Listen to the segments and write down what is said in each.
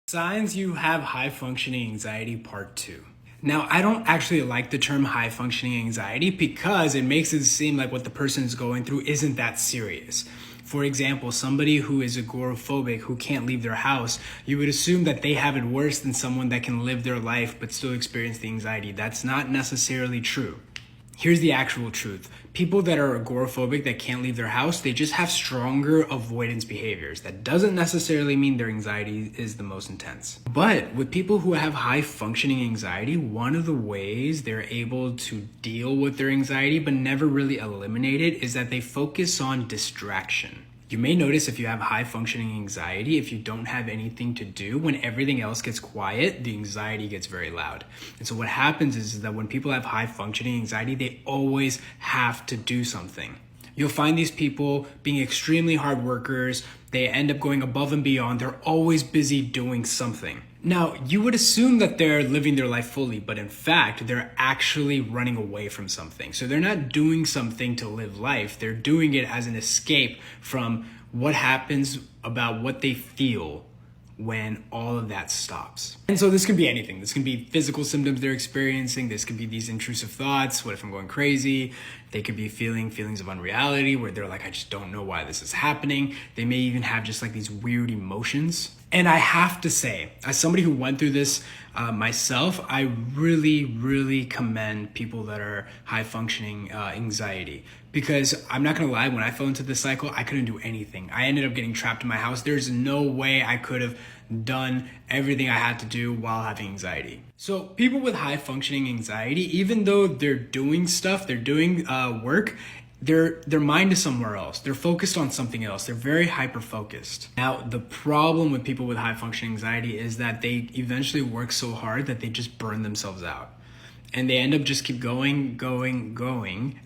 Signs you have high functioning anxiety part 2. Now, I don't actually like the term high functioning anxiety because it makes it seem like what the person is going through isn't that serious. For example, somebody who is agoraphobic, who can't leave their house, you would assume that they have it worse than someone that can live their life but still experience the anxiety. That's not necessarily true. Here's the actual truth. People that are agoraphobic, that can't leave their house, they just have stronger avoidance behaviors. That doesn't necessarily mean their anxiety is the most intense. But with people who have high functioning anxiety, one of the ways they're able to deal with their anxiety but never really eliminate it is that they focus on distraction. You may notice if you have high functioning anxiety, if you don't have anything to do, when everything else gets quiet, the anxiety gets very loud. And so what happens is that when people have high functioning anxiety, they always have to do something. You'll find these people being extremely hard workers. They end up going above and beyond. They're always busy doing something. Now, you would assume that they're living their life fully, but in fact, they're actually running away from something. So they're not doing something to live life. They're doing it as an escape from what happens about what they feel when all of that stops. And so this can be anything. This can be physical symptoms they're experiencing. This could be these intrusive thoughts. What if I'm going crazy? They could be feeling feelings of unreality where they're like, I just don't know why this is happening. They may even have just like these weird emotions. And I have to say, as somebody who went through this myself, I really commend people that are high functioning anxiety. Because I'm not gonna lie, when I fell into this cycle, I couldn't do anything. I ended up getting trapped in my house. There's no way I could have done everything I had to do while having anxiety. So people with high functioning anxiety, even though they're doing stuff, they're doing work, their mind is somewhere else. They're focused on something else. They're very hyper focused. Now, the problem with people with high functioning anxiety is that they eventually work so hard that they just burn themselves out. And they end up just keep going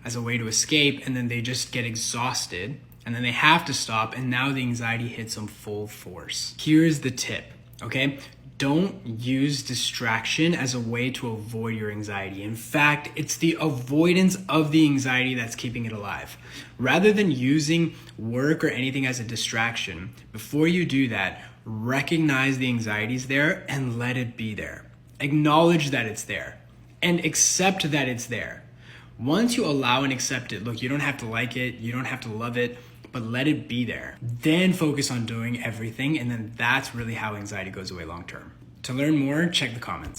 as a way to escape, and then they just get exhausted, and then they have to stop, and now the anxiety hits them full force. Here's the tip, okay? Don't use distraction as a way to avoid your anxiety. In fact, it's the avoidance of the anxiety that's keeping it alive. Rather than using work or anything as a distraction, before you do that, recognize the anxiety's there and let it be there. Acknowledge that it's there and accept that it's there. Once you allow and accept it, look, you don't have to like it, you don't have to love it, but let it be there. Then focus on doing everything, and then that's really how anxiety goes away long term. To learn more, check the comments.